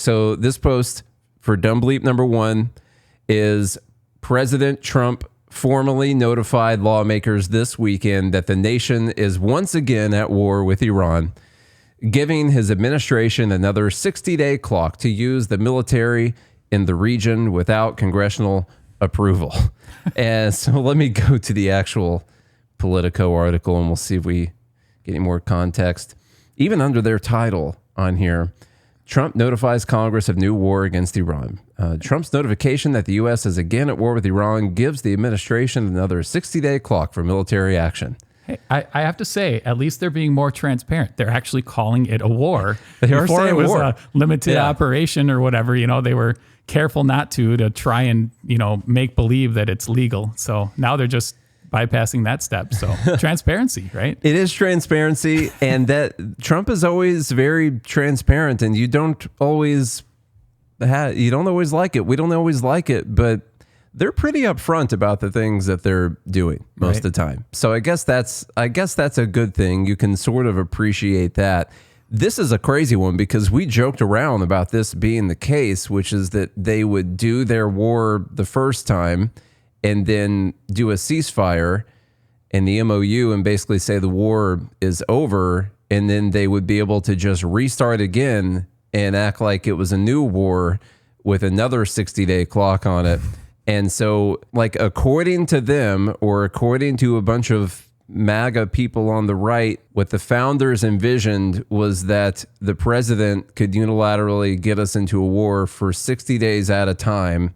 So this post for Dumb Bleep number 1 is President Trump formally notified lawmakers this weekend that the nation is once again at war with Iran, giving his administration another 60-day clock to use the military in the region without congressional approval. And so let me go to the actual Politico article and we'll see if we get any more context. Even under their title on here, Trump notifies Congress of new war against Iran. Trump's notification that the U.S. is again at war with Iran gives the administration another 60-day clock for military action. Hey, I have to say, at least they're being more transparent. They're actually calling it a war. Before it was war. a limited operation or whatever. They were careful not to try and, make believe that it's legal. So now they're just bypassing that step. So transparency, right? It is transparency, and that Trump is always very transparent, and you don't always like it. We don't always like it, but they're pretty upfront about the things that they're doing most of the time. So I guess that's a good thing. You can sort of appreciate that. This is a crazy one because we joked around about this being the case, which is that they would do their war the first time and then do a ceasefire in the MOU and basically say the war is over, and then they would be able to just restart again and act like it was a new war with another 60-day clock on it. And so, according to them, or according to a bunch of MAGA people on the right, what the founders envisioned was that the president could unilaterally get us into a war for 60 days at a time,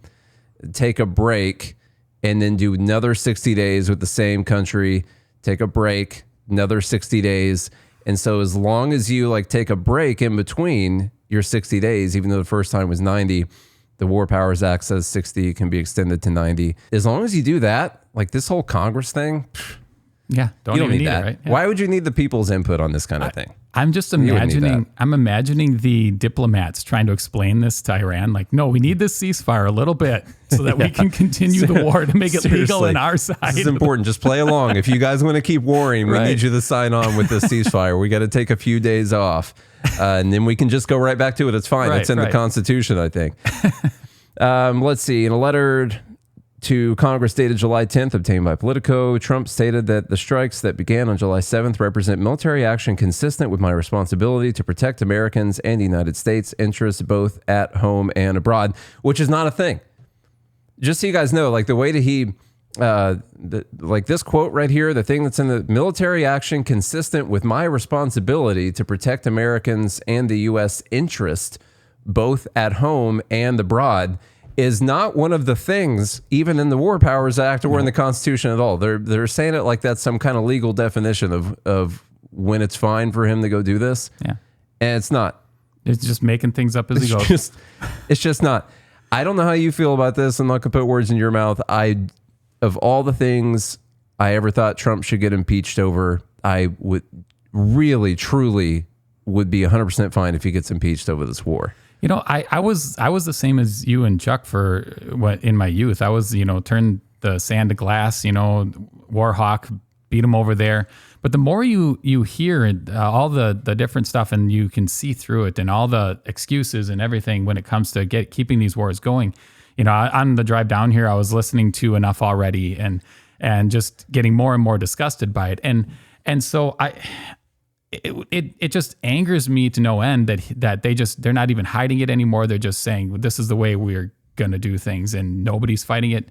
take a break, and then do another 60 days with the same country, take a break, another 60 days. And so as long as you take a break in between your 60 days, even though the first time was 90, the War Powers Act says 60 can be extended to 90. As long as you do that, this whole Congress thing, you don't need that. Right? Yeah. Why would you need the people's input on this kind of thing? I'm just imagining the diplomats trying to explain this to Iran. No, we need this ceasefire a little bit so that we can continue the war to make it legal on our side. This is important. Just play along. If you guys want to keep warring, we need you to sign on with this ceasefire. We got to take a few days off, and then we can just go right back to it. It's fine. It's in the Constitution, I think. Let's see. In a letter to Congress dated July 10th, obtained by Politico, Trump stated that the strikes that began on July 7th represent military action consistent with my responsibility to protect Americans and the United States interests both at home and abroad, which is not a thing. Just so you guys know, the way that he, this quote right here, the thing that's in the military action consistent with my responsibility to protect Americans and the U.S. interest both at home and abroad, is not one of the things even in the War Powers Act or in the Constitution at all. They're saying it like that's some kind of legal definition of when it's fine for him to go do this. Yeah. And it's not. It's just making things up as he goes. It's just not. I don't know how you feel about this. I'm not going to put words in your mouth. Of all the things I ever thought Trump should get impeached over, I would really, truly would be 100% fine if he gets impeached over this war. I was the same as you and Chuck for in my youth. I was, turned the sand to glass, war hawk, beat him over there. But the more you hear all the different stuff and you can see through it and all the excuses and everything when it comes to keeping these wars going, on the drive down here, I was listening to enough already and just getting more and more disgusted by it. And so it just angers me to no end that they're not even hiding it anymore. They're just saying, this is the way we're going to do things and nobody's fighting it.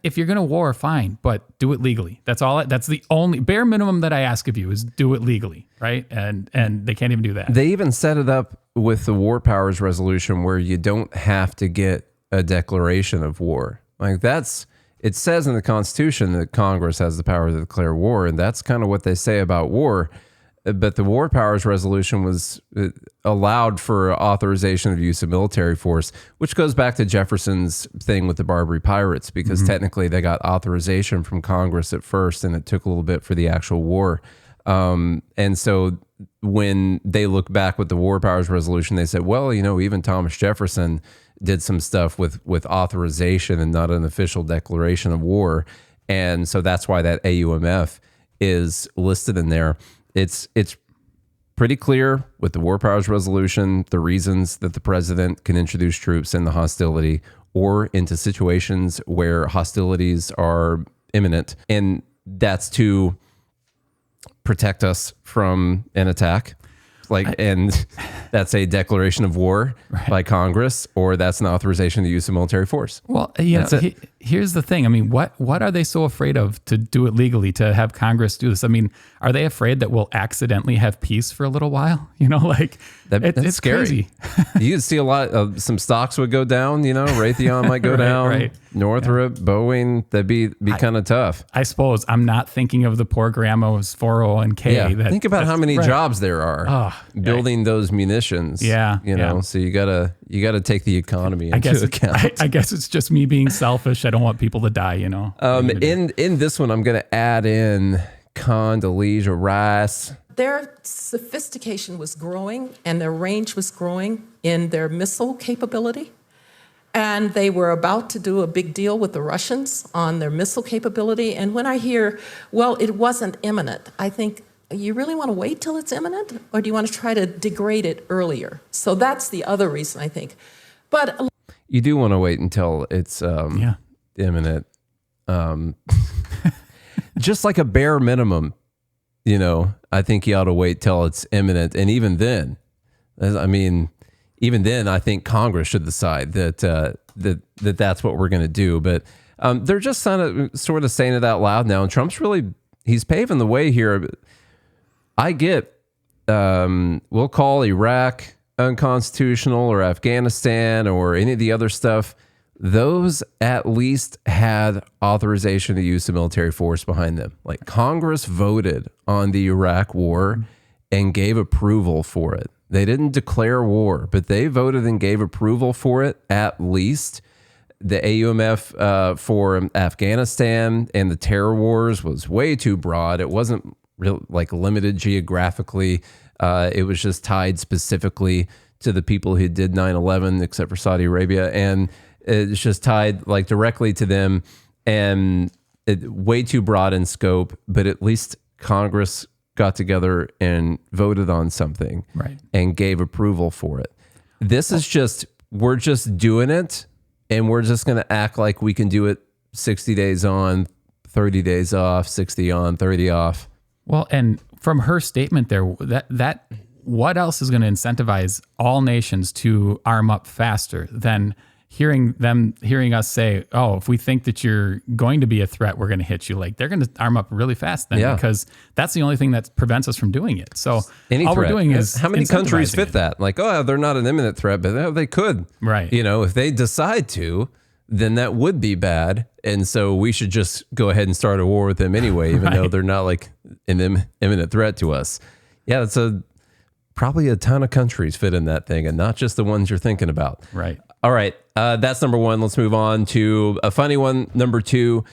If you're going to war, fine, but do it legally. That's all. That's the only bare minimum that I ask of you is do it legally. Right. And they can't even do that. They even set it up with the War Powers Resolution where you don't have to get a declaration of war. It says in the Constitution that Congress has the power to declare war. And that's kind of what they say about war. But the War Powers Resolution was allowed for authorization of use of military force, which goes back to Jefferson's thing with the Barbary Pirates, because technically they got authorization from Congress at first, and it took a little bit for the actual war. And so when they look back with the War Powers Resolution, they said, well, even Thomas Jefferson did some stuff with authorization and not an official declaration of war. And so that's why that AUMF is listed in there. It's pretty clear with the War Powers Resolution, the reasons that the president can introduce troops into hostility or into situations where hostilities are imminent. And that's to protect us from an attack. And that's a declaration of war by Congress, or that's an authorization to use of military force. Well, here's the thing. I mean, what are they so afraid of to do it legally, to have Congress do this? I mean, are they afraid that we'll accidentally have peace for a little while? It's scary. Crazy. You could see a lot of some stocks would go down, Raytheon might go down, right. Northrop, Boeing, that'd be kind of tough. I suppose I'm not thinking of the poor grandma's 401k. Yeah. Think about how many jobs there are building those munitions. So you gotta take the economy into account. I guess it's just me being selfish. I don't want people to die, In this one, I'm going to add in Condoleezza Rice. Their sophistication was growing and their range was growing in their missile capability. And they were about to do a big deal with the Russians on their missile capability. And when I hear, well, it wasn't imminent, I think, you really want to wait till it's imminent? Or do you want to try to degrade it earlier? So that's the other reason, I think. But you do want to wait until it's imminent. Just like a bare minimum, I think you ought to wait till it's imminent. And even then, I think Congress should decide that's what we're going to do. But they're just sort of saying it out loud now. And Trump's he's paving the way here. I get, we'll call Iraq unconstitutional or Afghanistan or any of the other stuff. Those at least had authorization to use the military force behind them. Like Congress voted on the Iraq war and gave approval for it. They didn't declare war, but they voted and gave approval for it at least. The AUMF for Afghanistan and the terror wars was way too broad. It wasn't limited geographically. It was just tied specifically to the people who did 9/11, except for Saudi Arabia. And it's just tied directly to them, and way too broad in scope, but at least Congress got together and voted on something and gave approval for it. This is we're just doing it, and we're just going to act like we can do it 60 days on, 30 days off, 60 on, 30 off. Well, and from her statement there, that what else is going to incentivize all nations to arm up faster than hearing us say, oh, if we think that you're going to be a threat, we're going to hit you. They're going to arm up really fast then, because that's the only thing that prevents us from doing it. So all we're doing is how many countries fit that? They're not an imminent threat, but they could. Right. If they decide to, then that would be bad. And so we should just go ahead and start a war with them anyway, even though they're not an imminent threat to us. Yeah, that's probably a ton of countries fit in that thing, and not just the ones you're thinking about. Right. All right. That's number one. Let's move on to a funny one. Number two,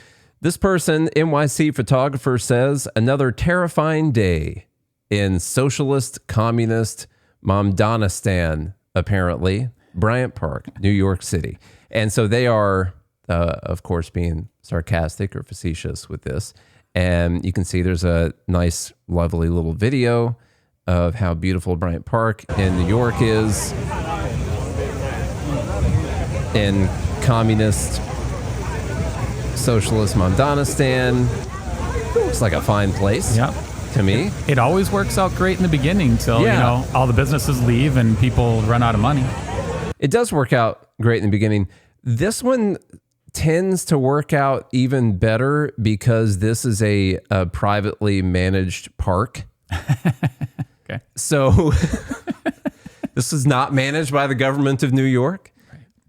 this person, NYC photographer, says another terrifying day in socialist, communist, Momdanistan, apparently, Bryant Park, New York City. And so they are, of course, being sarcastic or facetious with this. And you can see there's a nice, lovely little video of how beautiful Bryant Park in New York is. In communist, socialist Momdanistan. Looks like a fine place to me. It always works out great in the beginning till, all the businesses leave and people run out of money. It does work out great in the beginning. This one tends to work out even better because this is a privately managed park. Okay. So this is not managed by the government of New York.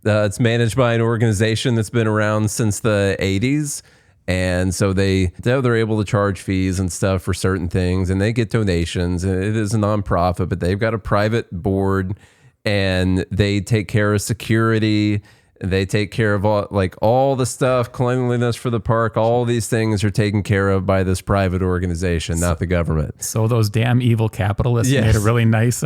It's managed by an organization that's been around since the 80s. And so they're able to charge fees and stuff for certain things, and they get donations, and it is a nonprofit, but they've got a private board, and they take care of security. They take care of all the stuff, cleanliness for the park. All these things are taken care of by this private organization, not the government. So those damn evil capitalists made a really nice,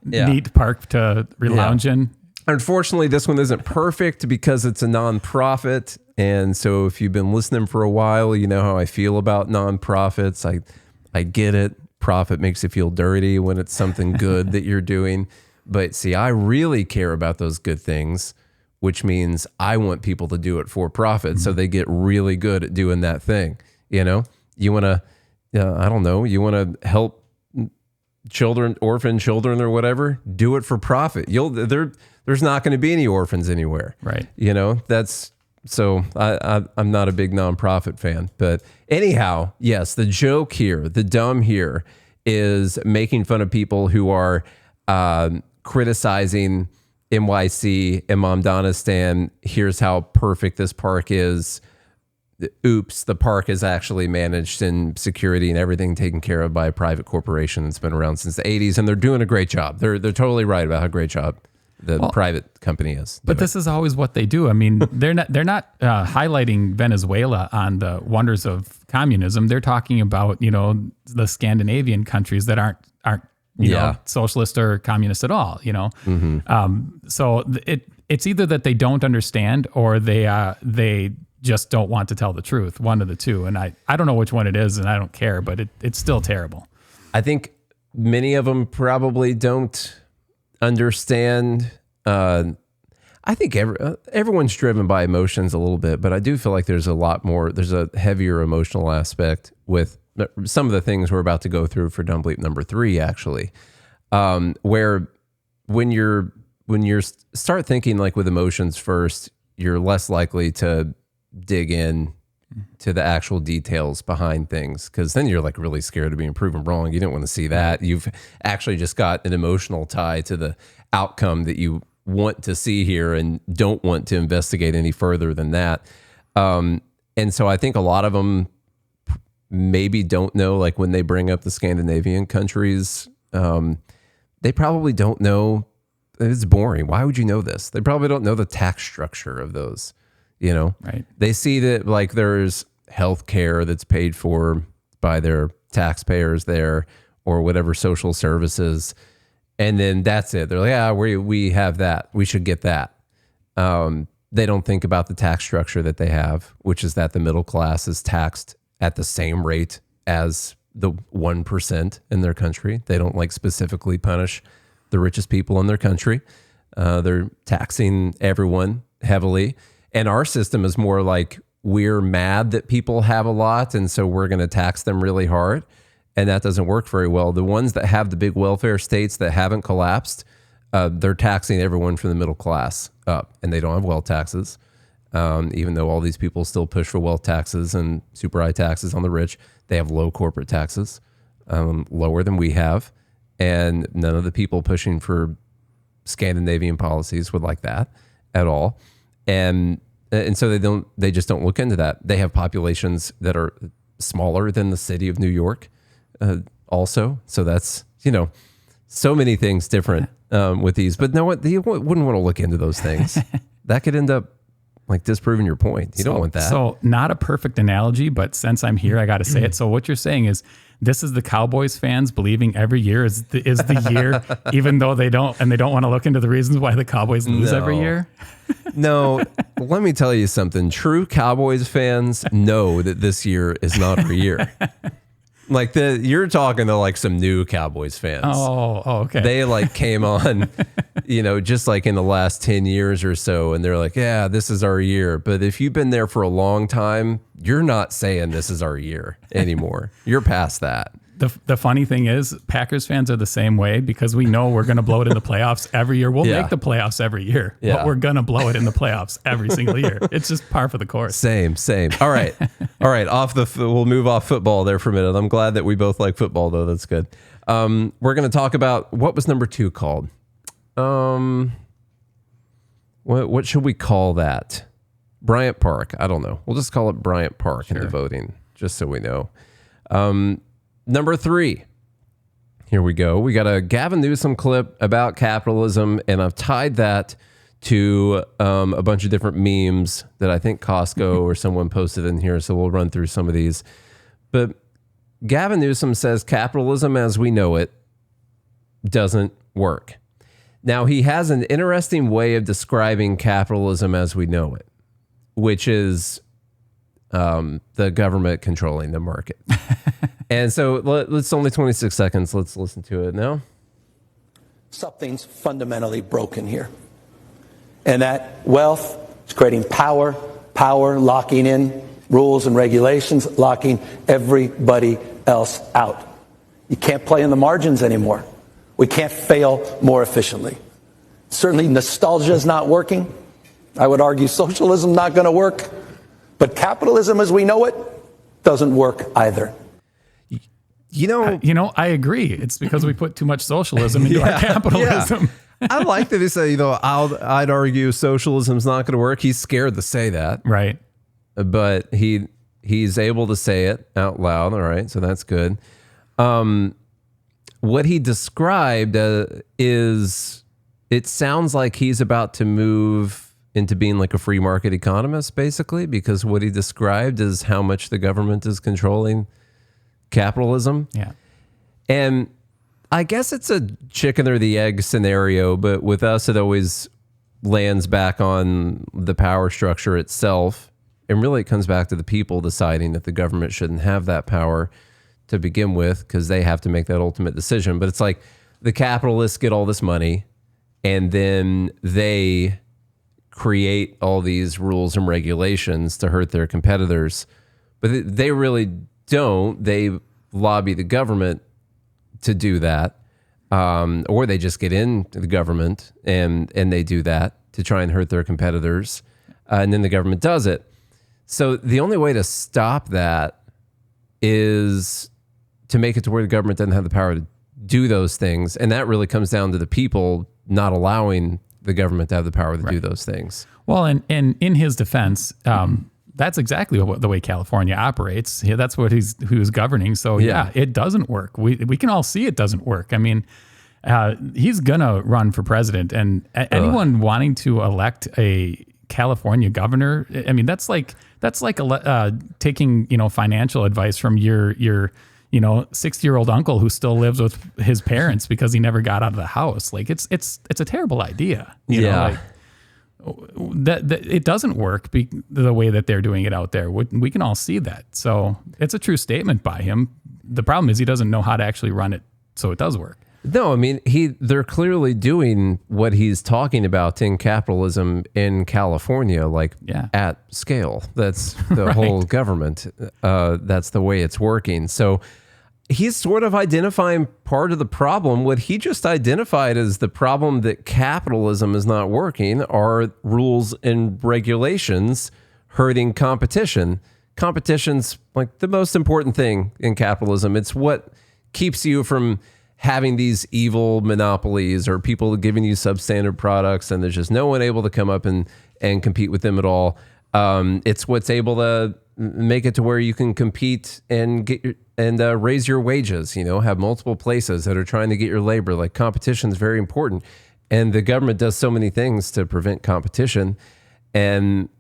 neat park to lounge in. Unfortunately, this one isn't perfect because it's a nonprofit. And so if you've been listening for a while, you know how I feel about nonprofits. I get it. profit makes you feel dirty when it's something good that you're doing. But see, I really care about those good things, which means I want people to do it for profit. So they get really good at doing that thing. You know, you want to, I don't know, you want to help children, orphan children or whatever, do it for profit. There's not going to be any orphans anywhere. Right. You know, so I'm not a big nonprofit fan, but anyhow, yes, the joke here, the dumb here is making fun of people who are criticizing NYC and Momdanistan. Here's how perfect this park is. Oops, the park is actually managed and security and everything taken care of by a private corporation that's been around since the 80s, and they're doing a great job. They're totally right about how great job the private company is. But this is always what they do. I mean, they're not highlighting Venezuela on the wonders of communism. They're talking about, you know, the Scandinavian countries that aren't you know, socialist or communist at all, you know. So it's either that they don't understand or they just don't want to tell the truth, one of the two. And I don't know which one it is, and I don't care, but it's still terrible. I think many of them probably don't understand. I think everyone's driven by emotions a little bit, but I do feel like there's a heavier emotional aspect with some of the things we're about to go through for Dumb Bleep number 3, actually, where when you start thinking like with emotions first, you're less likely to dig in to the actual details behind things, because then you're like really scared of being proven wrong. You don't want to see that. You've actually just got an emotional tie to the outcome that you want to see here and don't want to investigate any further than that. And so I think a lot of them maybe don't know, like when they bring up the Scandinavian countries, they probably don't know. It's boring. Why would you know this? They probably don't know the tax structure of those. You know, right? They see that like there's health care that's paid for by their taxpayers there, or whatever social services, and then that's it. They're like, yeah, we have that. We should get that. They don't think about the tax structure that they have, which is that the middle class is taxed at the same rate as the 1% in their country. They don't like specifically punish the richest people in their country. They're taxing everyone heavily. And our system is more like we're mad that people have a lot, and so we're going to tax them really hard. And that doesn't work very well. The ones that have the big welfare states that haven't collapsed, they're taxing everyone from the middle class up, and they don't have wealth taxes, even though all these people still push for wealth taxes and super high taxes on the rich. They have low corporate taxes, lower than we have, and none of the people pushing for Scandinavian policies would like that at all. And so they just don't look into that. They have populations that are smaller than the city of New York, also. So that's, you know, so many things different with these. But no, you wouldn't want to look into those things. That could end up like disproving your point. You don't want that. So not a perfect analogy, but since I'm here, I got to say it. So what you're saying is this is the Cowboys fans believing every year is the year, even though they don't want to look into the reasons why the Cowboys lose every year. No, let me tell you something. True Cowboys fans know that this year is not our year. Like you're talking to like some new Cowboys fans. Oh, okay. They like came on, you know, just like in the last 10 years or so. And they're like, yeah, this is our year. But if you've been there for a long time, you're not saying this is our year anymore. You're past that. The funny thing is Packers fans are the same way, because we know we're going to blow it in the playoffs every year. We'll make the playoffs every year, but we're going to blow it in the playoffs every single year. It's just par for the course. Same. All right. We'll move off football there for a minute. I'm glad that we both like football, though. That's good. We're going to talk about, what was number 2 called? What should we call that? Bryant Park. I don't know. We'll just call it Bryant Park in the voting, just so we know. Number 3, here we go. We got a Gavin Newsom clip about capitalism, and I've tied that to a bunch of different memes that I think Costco or someone posted in here, so we'll run through some of these. But Gavin Newsom says capitalism as we know it doesn't work. Now, he has an interesting way of describing capitalism as we know it, which is the government controlling the market. And so let's only 26 seconds. Let's listen to it now. Something's fundamentally broken here. And that wealth is creating power locking in rules and regulations, locking everybody else out. You can't play in the margins anymore. We can't fail more efficiently. Certainly nostalgia is not working. I would argue socialism not going to work. But capitalism as we know it doesn't work either. You know, I agree. It's because we put too much socialism into our capitalism. Yeah. I like that he said, I'd argue socialism's not going to work. He's scared to say that. Right. But he's able to say it out loud. All right. So that's good. What he described is, it sounds like he's about to move into being like a free market economist, basically, because what he described is how much the government is controlling capitalism. Yeah. And I guess it's a chicken or the egg scenario, but with us, it always lands back on the power structure itself. And really, it comes back to the people deciding that the government shouldn't have that power to begin with, because they have to make that ultimate decision. But it's like the capitalists get all this money, and then they create all these rules and regulations to hurt their competitors. But they really don't. They lobby the government to do that, or they just get into the government and they do that to try and hurt their competitors, and then the government does it. So the only way to stop that is to make it to where the government doesn't have the power to do those things, and that really comes down to the people not allowing the government to have the power to do those things. Well, and in his defense, that's exactly the way California operates. Yeah, that's what who's governing. So yeah, it doesn't work. We can all see it doesn't work. I mean, he's gonna run for president, and anyone wanting to elect a California governor, I mean, that's like taking financial advice from your 60-year-old uncle who still lives with his parents because he never got out of the house. Like it's a terrible idea. You know, like, that it doesn't work the way that they're doing it out there. We can all see that. So it's a true statement by him. The problem is he doesn't know how to actually run it so it does work. No, I mean, they're clearly doing what he's talking about in capitalism in California, like at scale. That's the whole government. That's the way it's working. So he's sort of identifying part of the problem. What he just identified as the problem that capitalism is not working are rules and regulations hurting competition. Competition's like the most important thing in capitalism. It's what keeps you from having these evil monopolies or people giving you substandard products and there's just no one able to come up and compete with them at all. It's what's able to make it to where you can compete and raise your wages, have multiple places that are trying to get your labor. Like competition is very important. And the government does so many things to prevent competition. And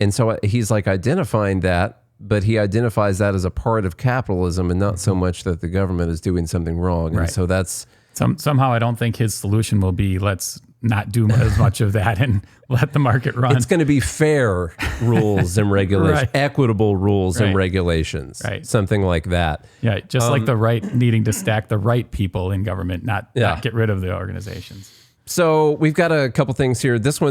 so he's like identifying that, but he identifies that as a part of capitalism and not so much that the government is doing something wrong. And so that's... Somehow I don't think his solution will be, let's not do as much of that and let the market run. It's going to be fair rules and regulations, equitable rules and regulations, something like that. Yeah, just like the right needing to stack the right people in government, not get rid of the organizations. So we've got a couple things here. This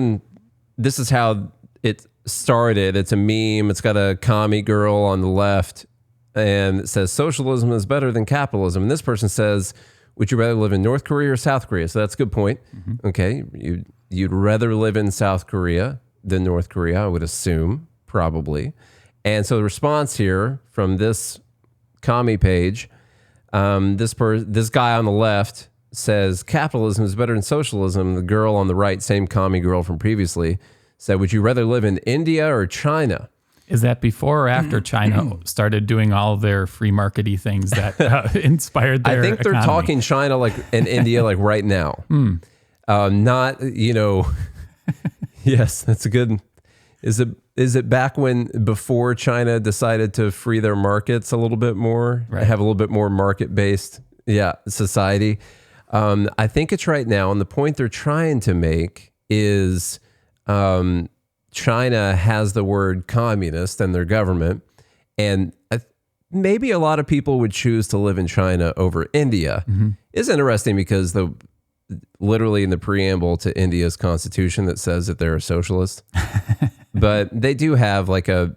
is how it started. It's a meme. It's got a commie girl on the left, and it says, socialism is better than capitalism. And this person says, would you rather live in North Korea or South Korea? So that's a good point. Mm-hmm. Okay. You'd rather live in South Korea than North Korea, I would assume, probably. And so the response here from this commie page, this guy on the left says, capitalism is better than socialism. The girl on the right, same commie girl from previously, said, would you rather live in India or China? Is that before or after China started doing all of their free markety things that inspired their I think they're economy? talking China like and India like right now. Not, yes, that's a good. Is it back before China decided to free their markets a little bit more, have a little bit more market-based society? I think it's right now. And the point they're trying to make is China has the word communist in their government, And maybe a lot of people would choose to live in China over India. It's interesting because literally in the preamble to India's constitution that says that they're a socialist, but they do have like a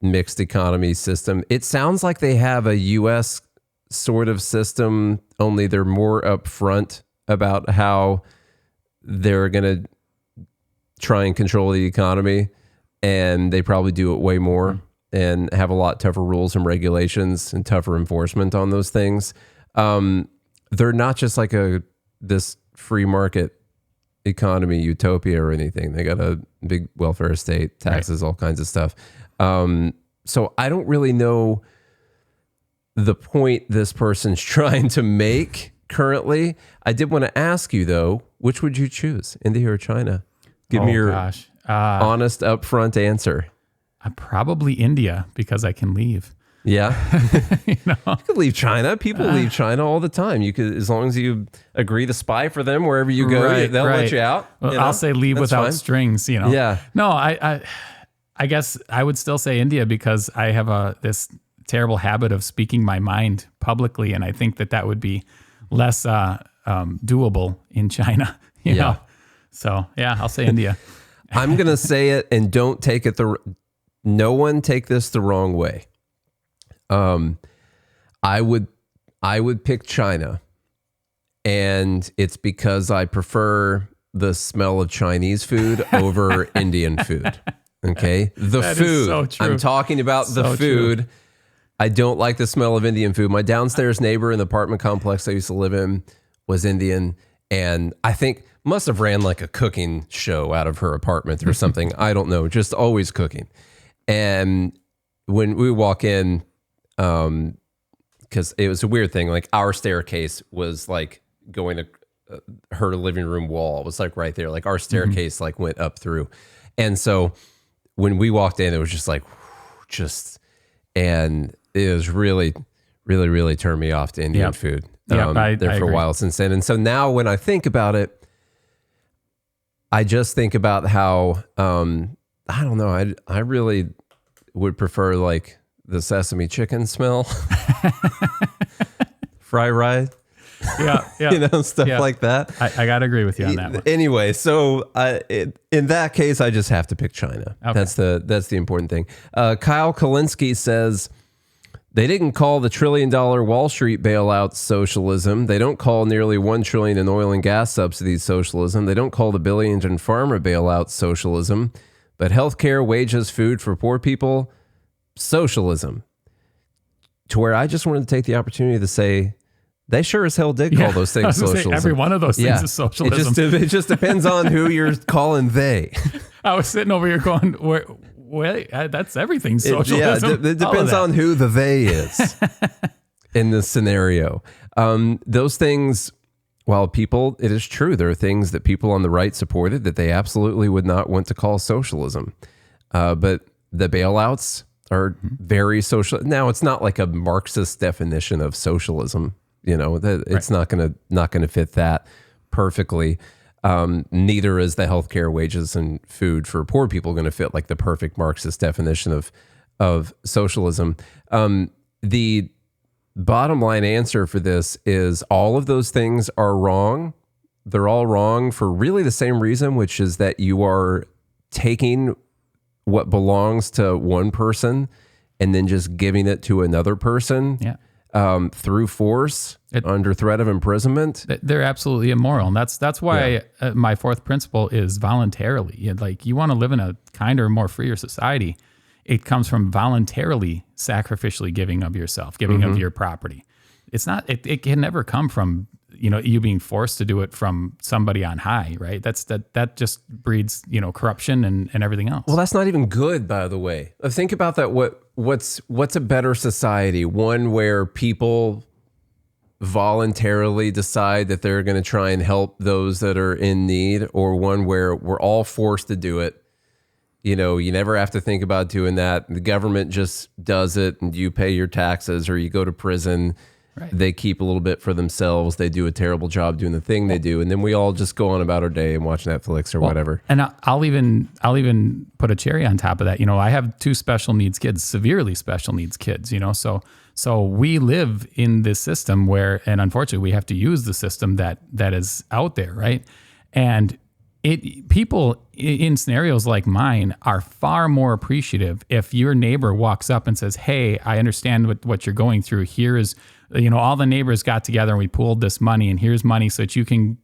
mixed economy system. It sounds like they have a U.S. sort of system, only they're more upfront about how they're going to try and control the economy, and they probably do it way more and have a lot tougher rules and regulations and tougher enforcement on those things. They're not just like this free market economy utopia or anything. They got a big welfare state, taxes, all kinds of stuff. So I don't really know the point this person's trying to make currently. I did want to ask you though, which would you choose, India or China? Give me your honest, upfront answer. Probably India, because I can leave. Yeah, you could leave China. People leave China all the time. You could, as long as you agree to spy for them wherever you go, they'll let you out. Well, I'll say leave without strings. Yeah. No, I guess I would still say India because I have this terrible habit of speaking my mind publicly, and I think that would be less doable in China. You know? So yeah, I'll say India. I'm gonna say it, and don't take it no one take this the wrong way. I would pick China, and it's because I prefer the smell of Chinese food over Indian food. Okay, that food. Is so true. I'm talking about the food. True. I don't like the smell of Indian food. My downstairs neighbor in the apartment complex I used to live in was Indian, and I think must have ran like a cooking show out of her apartment or something. I don't know, just always cooking. And when we walk in, because it was a weird thing, like our staircase was like going to her living room wall. It was like right there, like our staircase like went up through. And so when we walked in, it was just like, and it was really, really, really turned me off to Indian food. I for a while since then. And so now when I think about it, I just think about how, I don't know, I really would prefer like the sesame chicken smell, fry rye, stuff like that. I gotta agree with you on that one. Anyway, so in that case, I just have to pick China. Okay. That's the important thing. Kyle Kalinsky says, they didn't call the $1 trillion Wall Street bailout socialism. They don't call nearly $1 trillion in oil and gas subsidies socialism. They don't call the billions in pharma bailouts socialism. But healthcare, wages, food for poor people, socialism. To where I just wanted to take the opportunity to say, they sure as hell did call those things socialism. Every one of those things is socialism. It just depends on who you're calling they. I was sitting over here going, wait, that's everything socialism. It depends on who the they is in this scenario. Those things, while it is true, there are things that people on the right supported that they absolutely would not want to call socialism. But the bailouts are very social. Now, it's not like a Marxist definition of socialism. It's not gonna fit that perfectly. Neither is the healthcare, wages, and food for poor people going to fit like the perfect Marxist definition of socialism. The bottom line answer for this is all of those things are wrong. They're all wrong for really the same reason, which is that you are taking what belongs to one person and then just giving it to another person. Yeah. Through force, under threat of imprisonment. They're absolutely immoral. And that's why my fourth principle is voluntarily. Like, you want to live in a kinder, more freer society. It comes from voluntarily, sacrificially giving of yourself, giving of your property. It's not, it can never come from, you being forced to do it from somebody on high, right? That just breeds, corruption and everything else. Well, that's not even good, by the way. Think about that. What's a better society? One where people voluntarily decide that they're going to try and help those that are in need, or one where we're all forced to do it? You never have to think about doing that. The government just does it, and you pay your taxes or you go to prison. They keep a little bit for themselves. They do a terrible job doing the thing they do, and then we all just go on about our day and watch Netflix or whatever. And I'll even put a cherry on top of that. I have 2 special needs kids, severely special needs kids. So we live in this system where, and unfortunately, we have to use the system that is out there, right? And people in scenarios like mine are far more appreciative if your neighbor walks up and says, "Hey, I understand what you're going through. Here is, all the neighbors got together and we pooled this money, and here's money so that you can,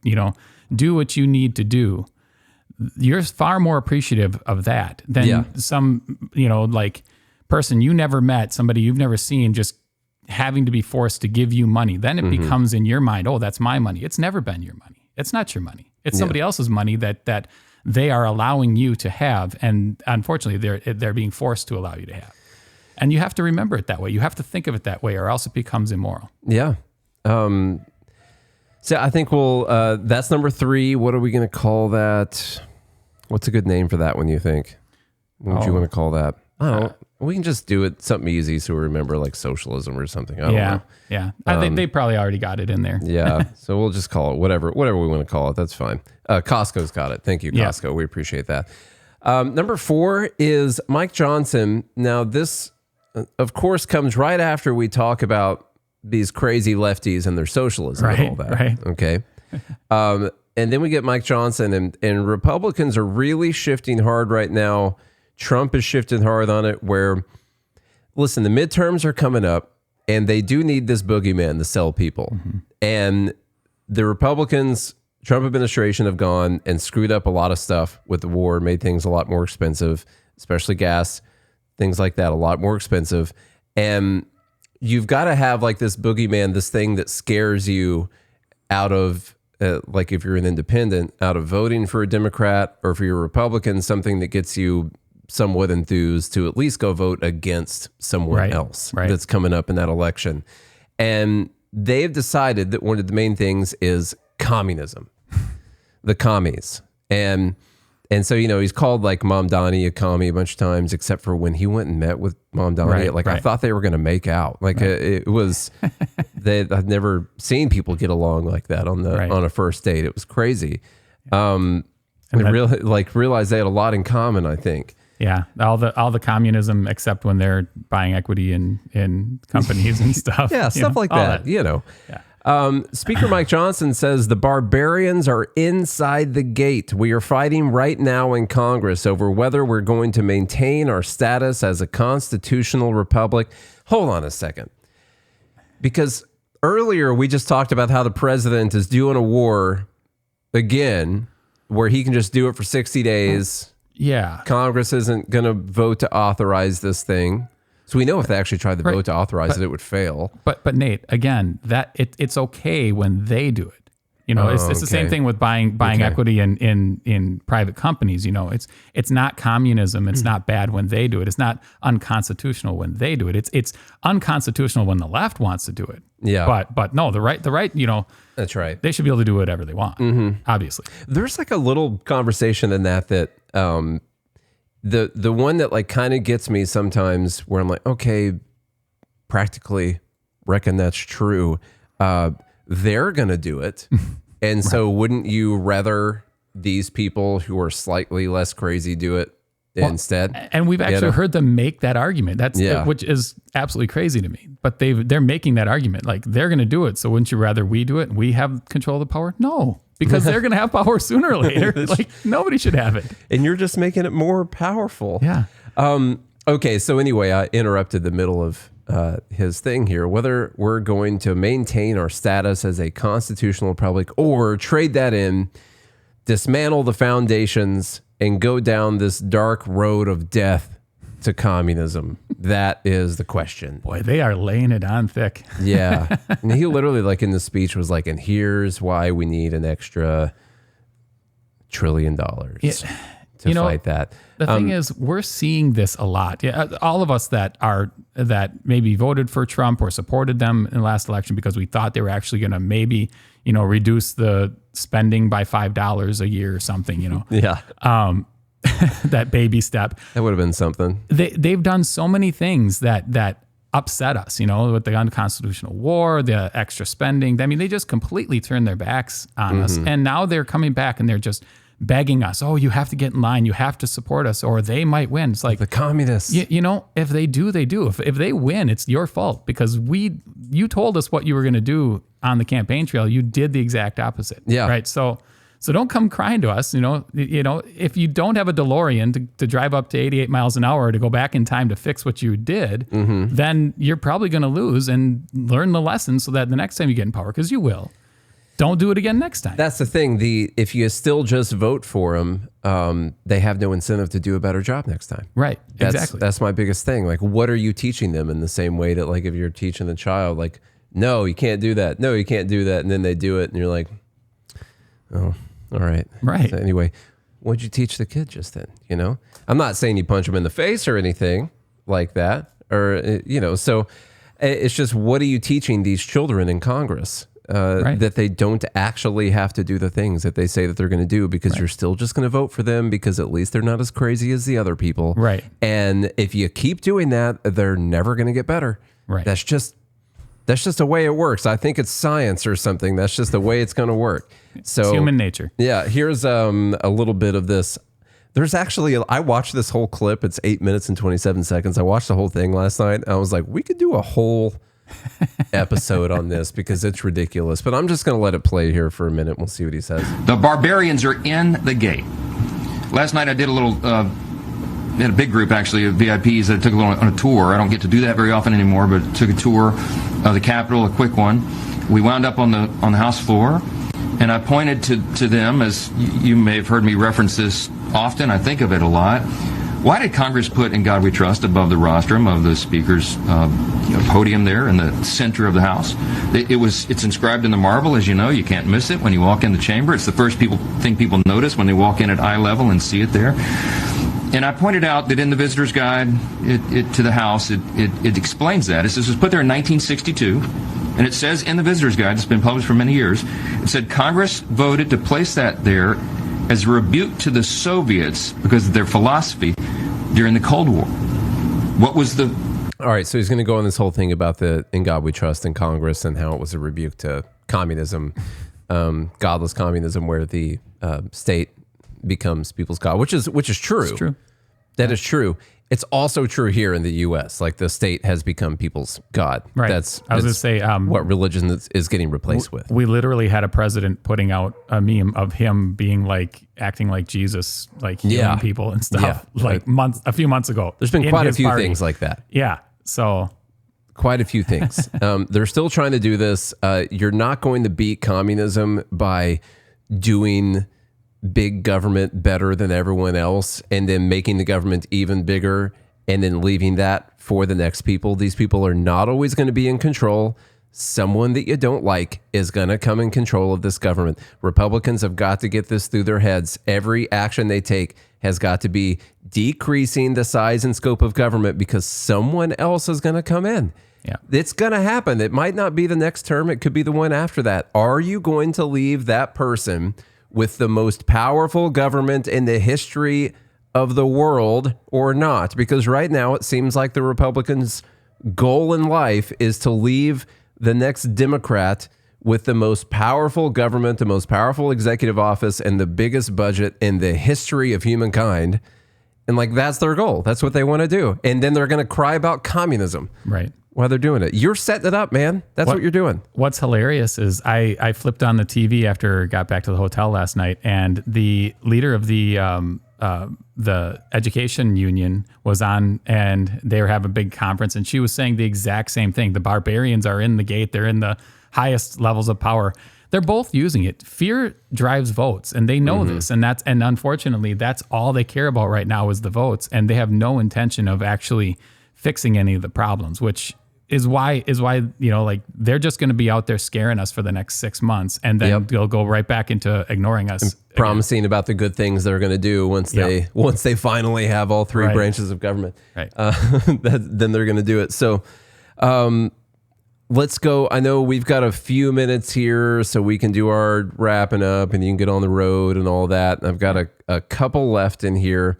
do what you need to do." You're far more appreciative of that than some, like person you never met, somebody you've never seen, just having to be forced to give you money. Then it becomes in your mind, oh, that's my money. It's never been your money. It's not your money. It's somebody else's money that they are allowing you to have, and unfortunately, they're being forced to allow you to have. And you have to remember it that way. You have to think of it that way, or else it becomes immoral. Yeah. So I think that's number 3. What are we going to call that? What's a good name for that one, you think? What would you want to call that? Oh, we can just do it something easy so we remember, like socialism or something. I don't know. Yeah. I think they probably already got it in there. Yeah. So we'll just call it whatever we want to call it. That's fine. Costco's got it. Thank you, Costco. Yeah. We appreciate that. Number 4 is Mike Johnson. Now, this, of course, comes right after we talk about these crazy lefties and their socialism and all that. Right. Okay. And then we get Mike Johnson, and Republicans are really shifting hard right now. Trump is shifting hard on it where, listen, the midterms are coming up, and they do need this boogeyman to sell people. And the Republicans, Trump administration, have gone and screwed up a lot of stuff with the war, made things a lot more expensive, especially gas, things like that, a lot more expensive. And you've got to have like this boogeyman, this thing that scares you out of, like if you're an independent, out of voting for a Democrat, or if you're a Republican, something that gets you somewhat enthused to at least go vote against someone else that's coming up in that election. And they've decided that one of the main things is communism, the commies. And so, he's called like Mom Donnie a commie a bunch of times, except for when he went and met with Mom Donnie. I thought they were going to make out. It was, I've never seen people get along like that on a first date. It was crazy. And realized they had a lot in common, I think. Yeah, all the communism except when they're buying equity in companies and stuff. Yeah, stuff like that. Yeah. Speaker Mike Johnson says the barbarians are inside the gate. We are fighting right now in Congress over whether we're going to maintain our status as a constitutional republic. Hold on a second. Because earlier we just talked about how the president is doing a war again where he can just do it for 60 days. Yeah. Congress isn't going to vote to authorize this thing. So we know if they actually tried to vote to authorize it, it would fail. But Nate, again, that it's okay when they do it. It's the same thing with buying equity in private companies. It's not communism. It's not bad when they do it. It's not unconstitutional when they do it. It's unconstitutional when the left wants to do it. Yeah. But no, the right, that's right. They should be able to do whatever they want. Obviously. There's like a little conversation in that the one that like kind of gets me sometimes where I'm like, okay, practically reckon that's true. They're going to do it. And so wouldn't you rather these people who are slightly less crazy do it instead? And we've actually heard them make that argument. Which is absolutely crazy to me. But they're making that argument. Like, they're going to do it. So wouldn't you rather we do it? We have control of the power? No, because they're going to have power sooner or later. Like, nobody should have it. And you're just making it more powerful. Yeah. Okay. So anyway, I interrupted the middle of his thing here, whether we're going to maintain our status as a constitutional republic or trade that in, dismantle the foundations, and go down this dark road of death to communism. That is the question. Boy, they are laying it on thick. Yeah. And he literally, like in the speech, was like, and here's why we need an extra $1 trillion to fight that. The thing is, we're seeing this a lot. Yeah, all of us that maybe voted for Trump or supported them in the last election because we thought they were actually going to maybe, reduce the spending by $5 a year or something, Yeah. That baby step. That would have been something. They've done so many things that upset us, with the unconstitutional war, the extra spending. I mean, they just completely turned their backs on us. And now they're coming back and they're just begging us, oh, you have to get in line. You have to support us or they might win. It's like the communists. If they do, they do. If they win, it's your fault because you told us what you were going to do on the campaign trail. You did the exact opposite. Yeah. Right. So don't come crying to us. If you don't have a DeLorean to drive up to 88 miles an hour to go back in time to fix what you did, then you're probably going to lose and learn the lesson so that the next time you get in power, because you will, don't do it again next time. That's the thing. If you still just vote for them, they have no incentive to do a better job next time. Right. Exactly. That's my biggest thing. Like, what are you teaching them in the same way that, like, if you're teaching the child, like, no, you can't do that. No, you can't do that. And then they do it and you're like, oh, all right. Right. So anyway, what'd you teach the kid just then? I'm not saying you punch them in the face or anything like that, or, so it's just, what are you teaching these children in Congress? That they don't actually have to do the things that they say that they're going to do because you're still just going to vote for them because at least they're not as crazy as the other people. Right. And if you keep doing that, they're never going to get better. Right. That's just the way it works. I think it's science or something. That's just the way it's going to work. So it's human nature. Yeah. Here's a little bit of this. There's actually, I watched this whole clip. It's 8 minutes and 27 seconds. I watched the whole thing last night. I was like, we could do a whole episode on this because it's ridiculous, but I'm just going to let it play here for a minute. We'll see what he says. The barbarians are in the gate. Last night I did a little, we had a big group actually of VIPs that took a little on a tour. I don't get to do that very often anymore, but took a tour of the Capitol, a quick one. We wound up on the House floor, and I pointed to them, as you may have heard me reference this often. I think of it a lot. Why did Congress put "In God We Trust" above the rostrum of the Speaker's podium there in the center of the House? It's inscribed in the marble, as you know. You can't miss it when you walk in the chamber. It's the first thing people notice when they walk in at eye level and see it there. And I pointed out that in the Visitor's Guide to the House, it explains that. It says it was put there in 1962, and it says in the Visitor's Guide, it's been published for many years, it said Congress voted to place that there as a rebuke to the Soviets because of their philosophy during the Cold War. What was the... All right, so he's going to go on this whole thing about the "In God We Trust" in Congress and how it was a rebuke to communism, godless communism, where the state becomes people's god, which is true. It's true. That is true. It's also true here in the U.S. Like, the state has become people's god. Right. I was going to say what religion is getting replaced with. We literally had a president putting out a meme of him being acting like Jesus, healing people and stuff, a few months ago. There's been quite a few things like that. Yeah. So quite a few things. They're still trying to do this. You're not going to beat communism by doing big government better than everyone else and then making the government even bigger and then leaving that for the next people. These people are not always going to be in control. Someone that you don't like is going to come in control of this government. Republicans have got to get this through their heads. Every action they take has got to be decreasing the size and scope of government because someone else is going to come in. Yeah. It's going to happen. It might not be the next term. It could be the one after that. Are you going to leave that person with the most powerful government in the history of the world or not? Because right now it seems like the Republicans' goal in life is to leave the next Democrat with the most powerful government, the most powerful executive office, and the biggest budget in the history of humankind. And that's their goal. That's what they want to do. And then they're going to cry about communism. Right. While they're doing it. You're setting it up, man. That's what you're doing. What's hilarious is I flipped on the TV after I got back to the hotel last night, and the leader of the education union was on, and they were having a big conference, and she was saying the exact same thing. The barbarians are in the gate. They're in the highest levels of power. They're both using it. Fear drives votes, and they know this, and unfortunately that's all they care about right now is the votes, and they have no intention of actually fixing any of the problems, which is why they're just going to be out there scaring us for the next 6 months, and then they'll go right back into ignoring us, and promising about the good things they're going to do once they finally have all three branches of government. Right. Then they're going to do it. So let's go. I know we've got a few minutes here, so we can do our wrapping up, and you can get on the road and all that. I've got a couple left in here.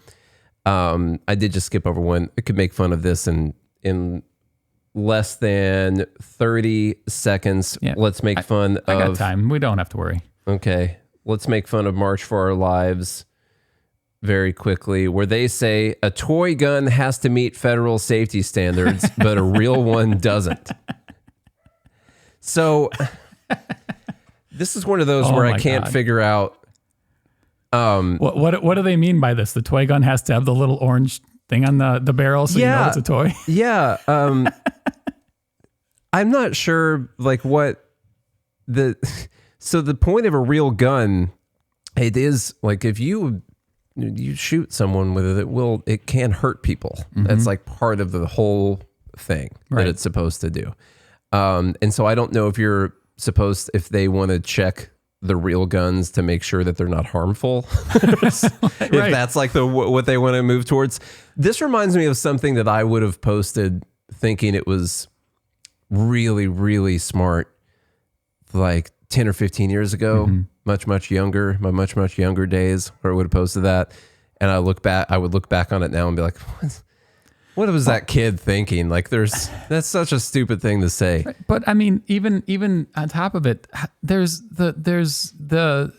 I did just skip over one. I could make fun of this in less than 30 seconds. Yeah. Let's make fun of... I got time. We don't have to worry. Okay. Let's make fun of March for Our Lives very quickly, where they say a toy gun has to meet federal safety standards, but a real one doesn't. So this is one of those where I can't figure out... What do they mean by this? The toy gun has to have the little orange thing on the barrel so you know it's a toy? Yeah. I'm not sure like what so the point of a real gun, it is like if you shoot someone with it, it can hurt people. Mm-hmm. That's like part of the whole thing that it's supposed to do. And so I don't know if they want to check the real guns to make sure that they're not harmful. If that's like what they want to move towards. This reminds me of something that I would have posted thinking it was really, really smart, like 10 or 15 years ago, much younger, my much younger days, where I would have posted that. And I would look back on it now and be like, what was that kid thinking? Like that's such a stupid thing to say. But I mean, even on top of it, there's the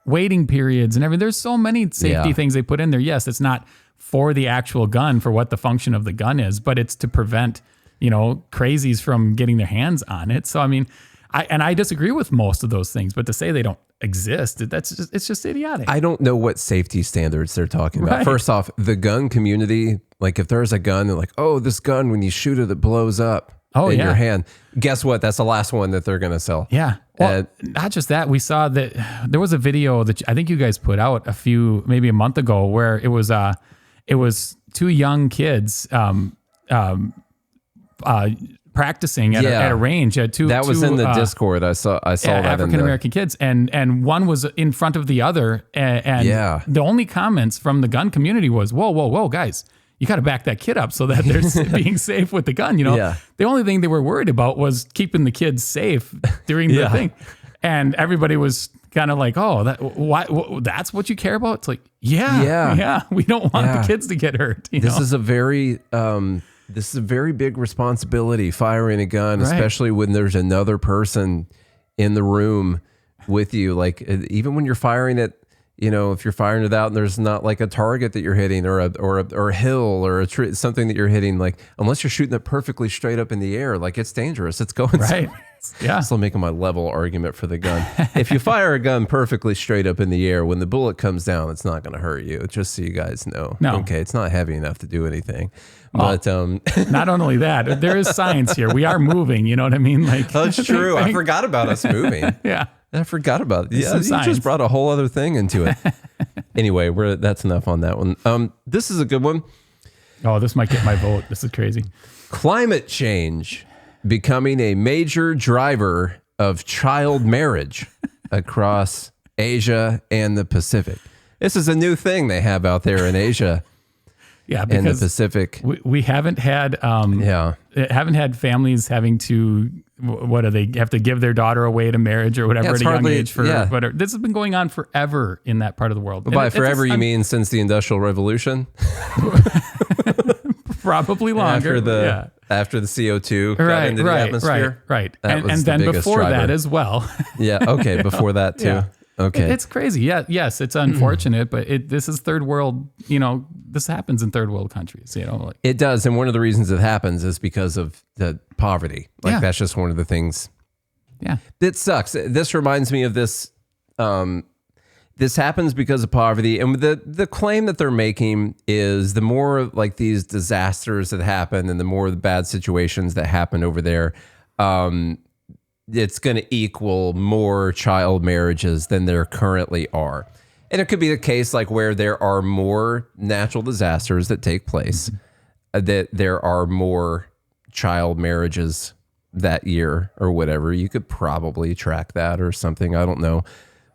waiting periods and everything. There's so many safety things they put in there. Yes, it's not for the actual gun, for what the function of the gun is, but it's to prevent, crazies from getting their hands on it. So, I mean, I disagree with most of those things, but to say they don't exist, it's just idiotic. I don't know what safety standards they're talking about. First off, the gun community, like if there's a gun, they're like, oh, this gun, when you shoot it, it blows up in your hand. Guess what? That's the last one that they're going to sell. Yeah. Well, not just that. We saw that there was a video that I think you guys put out maybe a month ago, where it was two young kids practicing at a range. That was in the Discord. I saw that. African American kids, and one was in front of the other, and the only comments from the gun community was, "Whoa, guys, you got to back that kid up so that they're being safe with the gun." The only thing they were worried about was keeping the kids safe during the thing, and everybody was kind of like, "Oh, that's what you care about?" It's like, yeah, we don't want the kids to get hurt. This is a very big responsibility, firing a gun, especially when there's another person in the room with you. Like even when you're firing it, if you're firing it out and there's not like a target that you're hitting or a hill or a tree, something that you're hitting, like unless you're shooting it perfectly straight up in the air, like it's dangerous. It's going somewhere. Yeah. Still making my level argument for the gun. If you fire a gun perfectly straight up in the air, when the bullet comes down, it's not going to hurt you. Just so you guys know. No. Okay, it's not heavy enough to do anything. But not only that, there is science here. We are moving. You know what I mean? Like that's true. I forgot about us moving. I forgot about it. Yeah, you just brought a whole other thing into it. Anyway, that's enough on that one. This is a good one. Oh, this might get my vote. This is crazy. Climate change becoming a major driver of child marriage across Asia and the Pacific. This is a new thing they have out there in Asia. Yeah, because in the Pacific, we haven't had families having to, what do they have to give their daughter away to marriage or whatever at a young age for whatever. This has been going on forever in that part of the world. But by forever, you mean since the Industrial Revolution? Probably longer. After the CO2 got into the atmosphere. Right. And then before that as well. Okay. Before that too. Okay. It's crazy. Yes, it's unfortunate, but this is third world, this happens in third world countries, It does. And one of the reasons it happens is because of the poverty. That's just one of the things. Yeah. It sucks. This reminds me of this. This happens because of poverty. And the claim that they're making is the more like these disasters that happen and the more the bad situations that happen over there, it's going to equal more child marriages than there currently are. And it could be the case like where there are more natural disasters that take place, that there are more child marriages that year or whatever. You could probably track that or something. I don't know.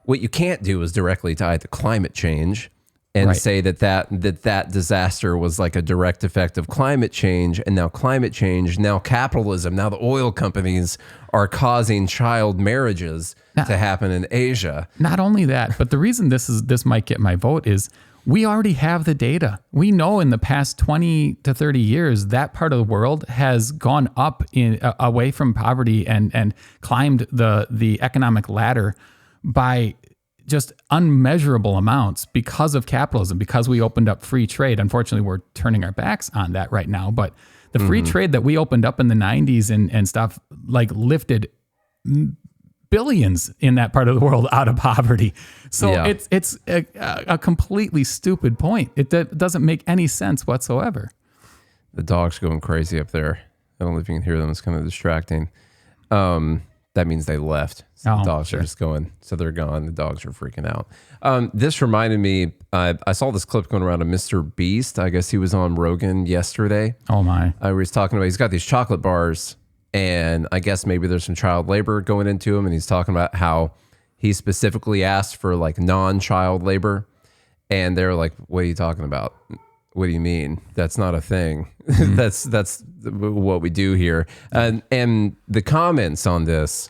What you can't do is directly tie it to climate change and say that disaster was like a direct effect of climate change. And now now capitalism, now the oil companies are causing child marriages to happen in Asia. Not only that, but the reason this might get my vote is We already have the data. We know in the past 20 to 30 years, that part of the world has gone up away from poverty and climbed the economic ladder by just unmeasurable amounts because of capitalism, because we opened up free trade. Unfortunately, we're turning our backs on that right now. But the free trade that we opened up in the 90s and stuff like lifted billions in that part of the world out of poverty. So it's a completely stupid point. It doesn't make any sense whatsoever. The dog's going crazy up there. I don't know if you can hear them. It's kind of distracting. That means they left. So the dogs are just going. So they're gone. The dogs are freaking out. This reminded me, I saw this clip going around of MrBeast. I guess he was on Rogan yesterday. Oh my. I was talking about, he's got these chocolate bars, and I guess maybe there's some child labor going into them. And he's talking about how he specifically asked for like non-child labor. And they're like, what are you talking about? What do you mean? That's not a thing. That's what we do here. And the comments on this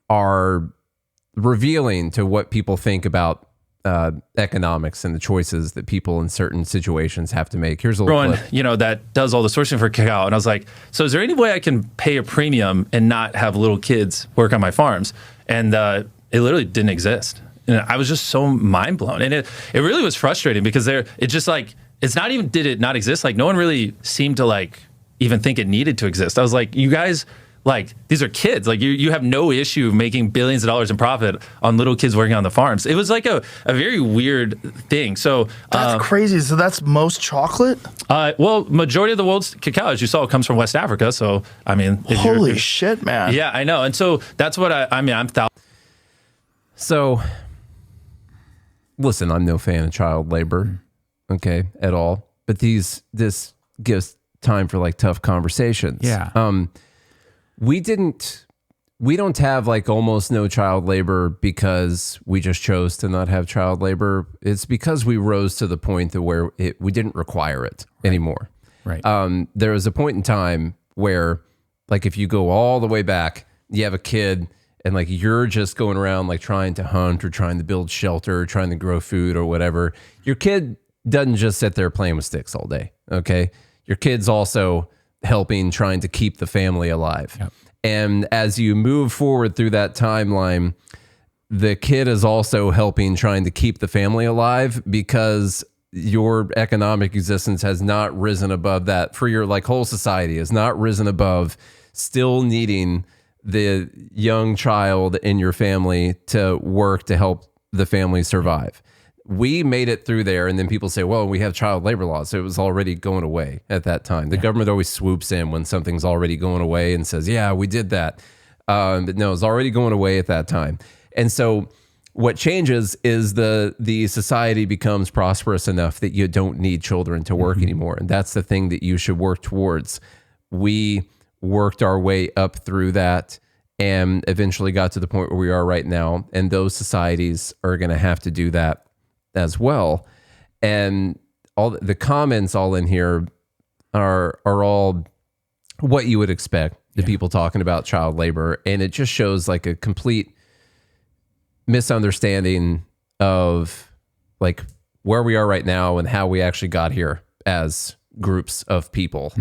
are revealing to what people think about economics and the choices that people in certain situations have to make. Here's a little clip. That does all the sourcing for cacao. And I was like, so is there any way I can pay a premium and not have little kids work on my farms? And it literally didn't exist. And I was just so mind blown. And it really was frustrating because it's not even, did it not exist? Like no one really seemed to like even think it needed to exist. I was like, you guys, like these are kids. Like you have no issue making billions of dollars in profit on little kids working on the farms. It was like a very weird thing. So that's crazy. So that's most chocolate? Well, majority of the world's cacao, as you saw, comes from West Africa. So I mean, holy shit, man. Yeah, I know. And so that's what I'm So listen, I'm no fan of child labor. Okay, at all. But this gives time for like tough conversations. Yeah. We don't have like almost no child labor because we just chose to not have child labor. It's because we rose to the point to where we didn't require it anymore. Right. There was a point in time where like if you go all the way back, you have a kid and like you're just going around like trying to hunt or trying to build shelter, or trying to grow food or whatever. Your kid doesn't just sit there playing with sticks all day. Okay. Your kid's also helping, trying to keep the family alive. Yep. And as you move forward through that timeline, the kid is also helping, trying to keep the family alive because your economic existence has not risen above that for your like whole society has not risen above still needing the young child in your family to work to help the family survive. We made it through there, and then people say, well, we have child labor laws. So it was already going away at that time. The government always swoops in when something's already going away and says, yeah, we did that. But no, it's already going away at that time. And so what changes is the society becomes prosperous enough that you don't need children to work anymore. And that's the thing that you should work towards. We worked our way up through that and eventually got to the point where we are right now. And those societies are going to have to do that as well. And all the comments all in here are all what you would expect, the people talking about child labor. And it just shows like a complete misunderstanding of like where we are right now and how we actually got here as groups of people,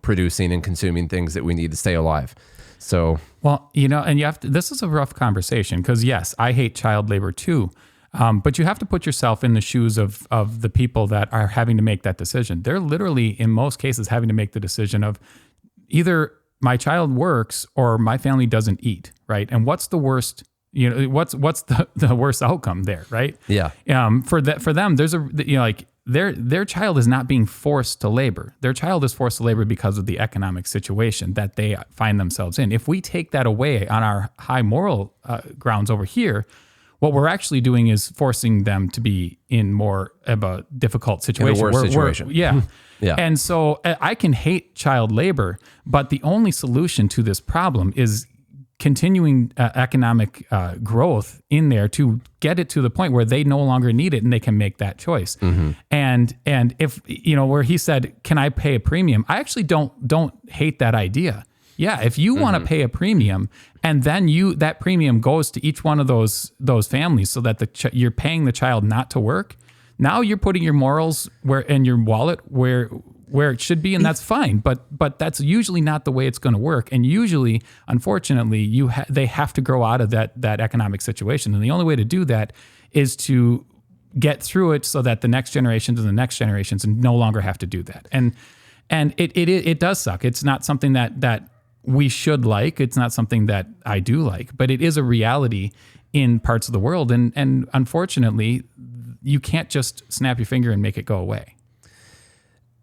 producing and consuming things that we need to stay alive. So, well, and you have to, this is a rough conversation because yes, I hate child labor too. But you have to put yourself in the shoes of the people that are having to make that decision. They're literally, in most cases, having to make the decision of either my child works or my family doesn't eat, right? And what's the worst? What's the worst outcome there, right? Yeah. For them, there's their child is not being forced to labor. Their child is forced to labor because of the economic situation that they find themselves in. If we take that away on our high moral grounds over here, what we're actually doing is forcing them to be in more of a difficult situation. In a worse situation. Yeah. Yeah. And so I can hate child labor, but the only solution to this problem is continuing economic growth in there to get it to the point where they no longer need it and they can make that choice. And if, where he said, can I pay a premium? I actually don't hate that idea. Yeah, if you want to pay a premium and then that premium goes to each one of those families so that you're paying the child not to work, Now you're putting your morals and your wallet where it should be, and that's fine. But that's usually not the way it's going to work. And usually, unfortunately, they have to grow out of that economic situation. And the only way to do that is to get through it so that the next generations and the next generations no longer have to do that. And it does suck. It's not something that we should like. It's not something that I do like, but it is a reality in parts of the world. And unfortunately, you can't just snap your finger and make it go away.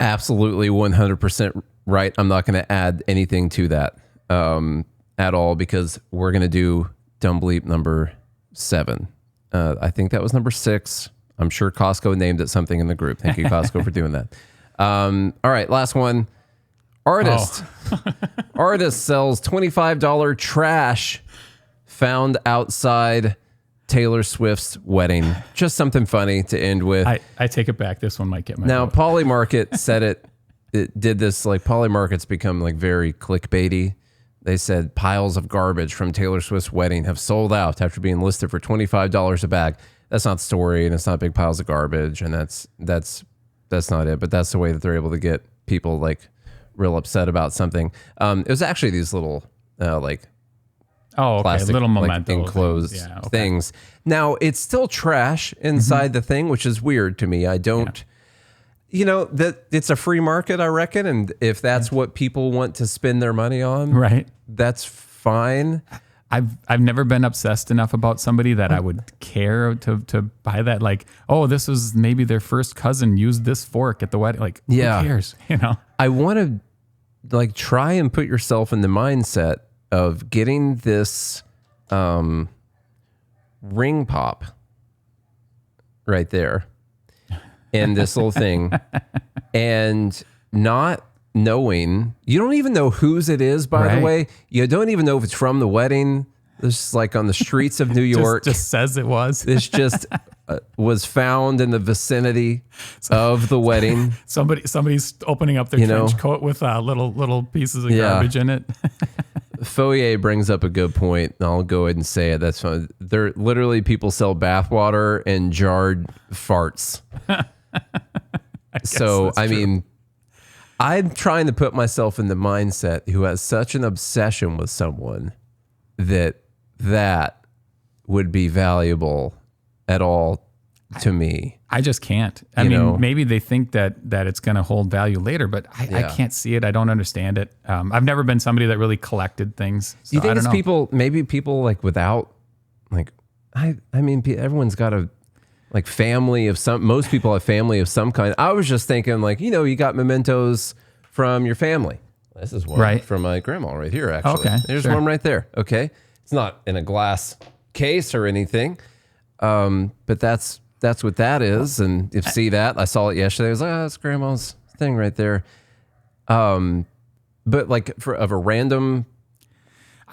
Absolutely 100% right. I'm not going to add anything to that at all, because we're going to do Dumb Bleep number 7. I think that was number 6. I'm sure Costco named it something in the group. Thank you, Costco, for doing that. All right, last one. Artist. Artist sells $25 trash found outside Taylor Swift's wedding. Just something funny to end with. I take it back. This one might get my Now, vote. Polymarket said it did this, like, Polymarket's become like very clickbaity. They said piles of garbage from Taylor Swift's wedding have sold out after being listed for $25 a bag. That's not the story, and it's not big piles of garbage, and that's not it. But that's the way that they're able to get people like real upset about something. It was actually these little plastic, little like, memento enclosed things. Yeah, okay. things. Now, it's still trash inside the thing, which is weird to me. I don't, that it's a free market, I reckon. And if that's what people want to spend their money on, Right. that's fine. I've never been obsessed enough about somebody that I would care to buy that. Like, oh, this was maybe their first cousin used this fork at the wedding. Like, Yeah. who cares? I want to like try and put yourself in the mindset of getting this ring pop right there and this little thing and not knowing, you don't even know whose it is, by Right. the way. You don't even know if it's from the wedding. This is like on the streets of New York. just says it was. This just was found in the vicinity of the wedding. Somebody's opening up their trench coat with little pieces of garbage in it. Fourier brings up a good point, and I'll go ahead and say it. That's fine. There literally people sell bathwater and jarred farts. I mean, I'm trying to put myself in the mindset who has such an obsession with someone that would be valuable at all to me. I just can't. I mean, maybe they think that it's going to hold value later, but I can't see it. I don't understand it. I've never been somebody that really collected things. So Do you think I don't it's know. people, maybe people like without, like, I mean, everyone's got a like family of some, most people have family of some kind. I was just thinking like, you got mementos from your family. This is one from my grandma right here, actually. Okay, There's sure. one right there. Okay. It's not in a glass case or anything. But that's what that is. And if you see that, I saw it yesterday. I was like, that's grandma's thing right there. But like of a random.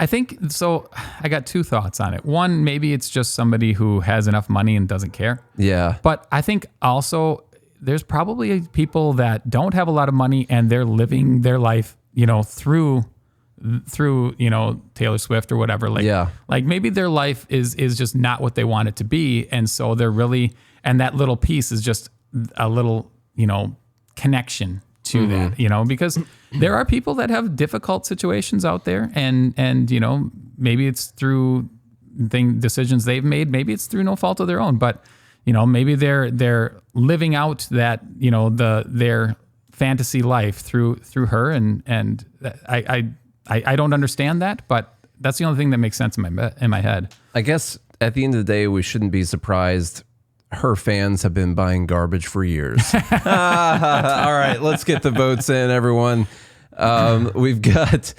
I think so. I got two thoughts on it. One, maybe it's just somebody who has enough money and doesn't care. Yeah. But I think also there's probably people that don't have a lot of money and they're living their life, through Taylor Swift or whatever. Like maybe their life is just not what they want it to be, and so they're really, and that little piece is just a little connection to that, because there are people that have difficult situations out there, and maybe it's through decisions they've made, maybe it's through no fault of their own, but maybe they're living out that their fantasy life through her, and I don't understand that, but that's the only thing that makes sense in my head. I guess at the end of the day, we shouldn't be surprised. Her fans have been buying garbage for years. All right, let's get the votes in, everyone. We've got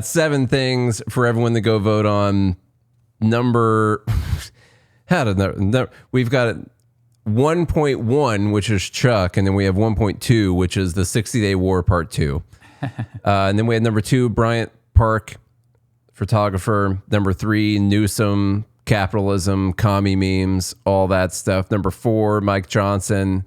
7 things for everyone to go vote on. We've got 1.1, which is Chuck, and then we have 1.2, which is the 60-Day War Part 2. And then we had number 2, Bryant Park, photographer. Number 3, Newsom, capitalism, commie memes, all that stuff. Number 4, Mike Johnson,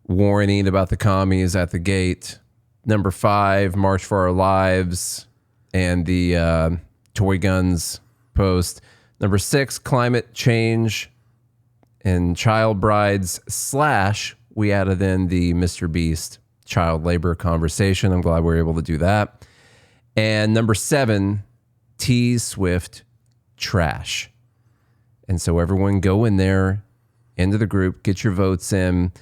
warning about the commies at the gate. Number 5, March for Our Lives, and the toy guns post. Number 6, climate change and child brides / we added in the MrBeast child labor conversation. I'm glad we were able to do that. And number 7, T-Swift trash. And so everyone go in there, into the group, get your votes in.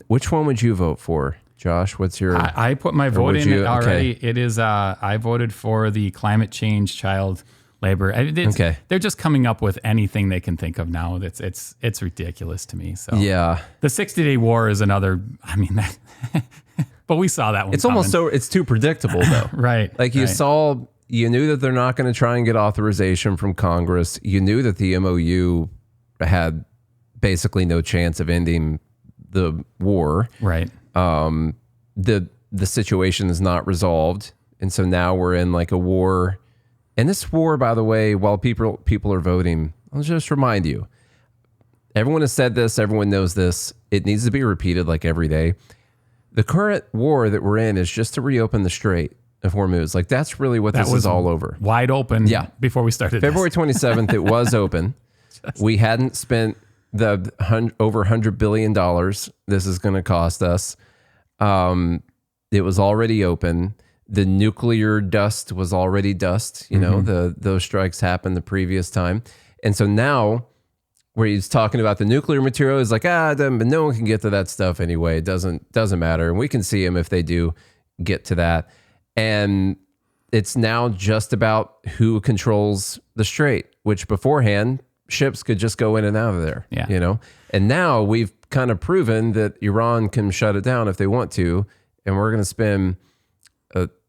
Which one would you vote for, Josh? What's your... I put my vote in already. Okay. It is, I voted for the climate change child labor. Okay. They're just coming up with anything they can think of now. It's ridiculous to me. So yeah, the 60-day war is another, I mean, but we saw that one. It's almost so, it's too predictable though. Right. Like you knew that they're not going to try and get authorization from Congress. You knew that the MOU had basically no chance of ending the war. Right. The situation is not resolved. And so now we're in like a war. And this war, by the way, while people are voting, I'll just remind you, everyone has said this, everyone knows this. It needs to be repeated like every day. The current war that we're in is just to reopen the Strait of Hormuz. Like that's really what this is all over. Wide open. Yeah. Before we started. February 27th, it was open. We hadn't spent the over $100 billion this is going to cost us. It was already open. The nuclear dust was already dust. You know, those strikes happened the previous time. And so now where he's talking about the nuclear material is like, no one can get to that stuff anyway. It doesn't matter. And we can see them if they do get to that. And it's now just about who controls the strait, which beforehand ships could just go in and out of there, you know? And now we've kind of proven that Iran can shut it down if they want to. And we're going to spend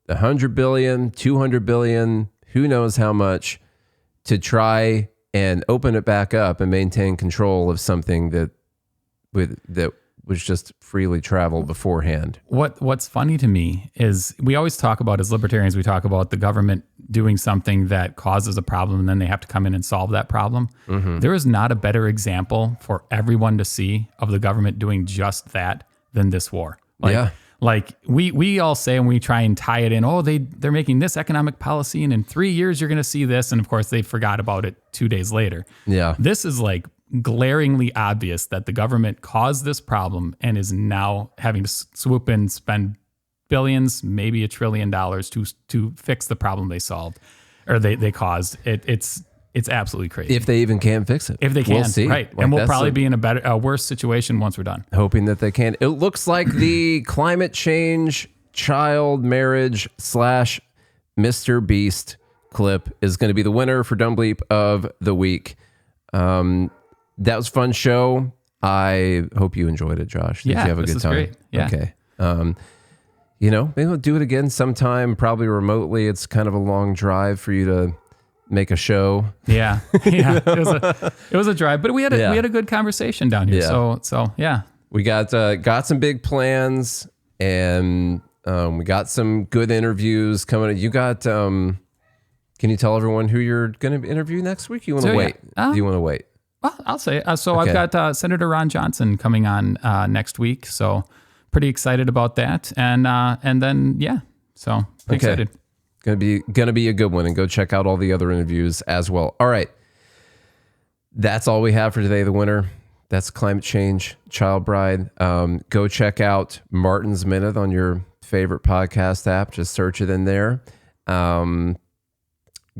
$100 billion, $200 billion, who knows how much to try and open it back up and maintain control of something that was just freely traveled beforehand. What's funny to me is we always talk about, as libertarians, we talk about the government doing something that causes a problem and then they have to come in and solve that problem. There is not a better example for everyone to see of the government doing just that than this war. Like we all say, and we try and tie it in, they're making this economic policy and in 3 years you're going to see this. And of course they forgot about it 2 days later. Yeah. This is like glaringly obvious that the government caused this problem and is now having to swoop in, spend billions, maybe $1 trillion to fix the problem they solved or they caused. It's absolutely crazy. If they even can fix it. If they can, we'll see. Right. Like, and we'll probably be in a worse situation once we're done. Hoping that they can. It looks like the climate change, child marriage / MrBeast clip is going to be the winner for Dumb Bleep of the week. That was a fun show. I hope you enjoyed it, Josh. Did you have a good time? Great. Yeah. Okay. You know, maybe we'll do it again sometime, probably remotely. It's kind of a long drive for you to make a show. Yeah. It was a drive, but we had a good conversation down here. Yeah. So yeah. We got some big plans and we got some good interviews coming. You got can you tell everyone who you're going to interview next week? You want to wait? Do you want to wait? Well, I'll say it. Okay. I've got Senator Ron Johnson coming on next week, so pretty excited about that. And then so pretty excited. Gonna be a good one, and go check out all the other interviews as well. All right, that's all we have for today. The winner. That's Climate Change Child Bride. Go check out Martin's Minute on your favorite podcast app. Just search it in there.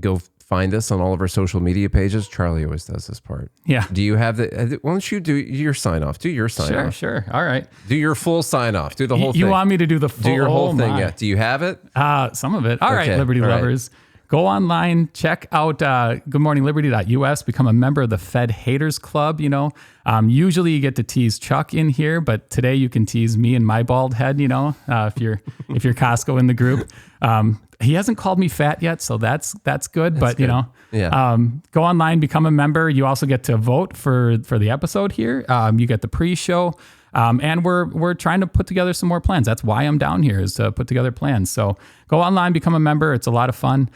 Go find us on all of our social media pages. Charlie always does this part. Yeah. Do you have the... Why don't you do your sign off? Do your sign off. Sure. All right. Do your full sign off. Do the whole thing. You want me to do the full... Do your whole thing, yeah. Do you have it? Some of it. All right, Liberty lovers. Go online, check out goodmorningliberty.us, become a member of the Fed Haters Club. You know, usually you get to tease Chuck in here, but today you can tease me and my bald head, you know, if you're Costco in the group. He hasn't called me fat yet, so that's good. But good. You know, go online, become a member. You also get to vote for the episode here. You get the pre-show. And we're trying to put together some more plans. That's why I'm down here, is to put together plans. So go online, become a member. It's a lot of fun.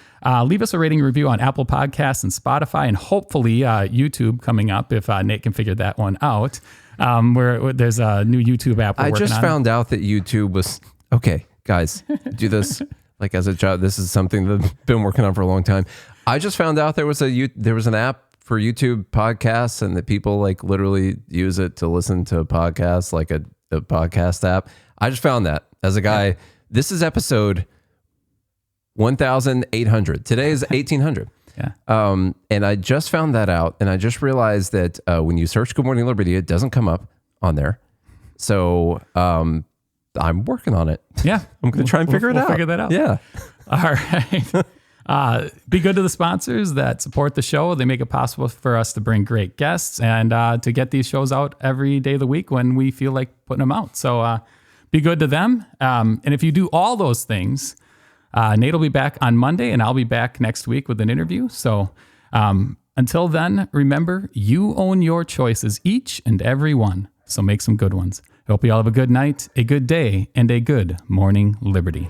Leave us a rating review on Apple Podcasts and Spotify, and hopefully YouTube coming up if Nate can figure that one out. Where there's a new YouTube app. I just found out that YouTube was okay. Guys, do this as a job. This is something that I've been working on for a long time. I just found out there was an app for YouTube podcasts and that people like literally use it to listen to podcasts, like a podcast app. I just found that as a guy, this is episode 1,800. Today is 1,800. Yeah. And I just found that out. And I just realized that when you search Good Morning Liberty, it doesn't come up on there. So I'm working on it. Yeah. I'm going to try and figure it out. Figure that out. Yeah. All right. Be good to the sponsors that support the show. They make it possible for us to bring great guests and to get these shows out every day of the week when we feel like putting them out. So be good to them. And if you do all those things, Nate will be back on Monday and I'll be back next week with an interview. So until then, remember, you own your choices, each and every one. So make some good ones. I hope you all have a good night, a good day, and a good morning liberty.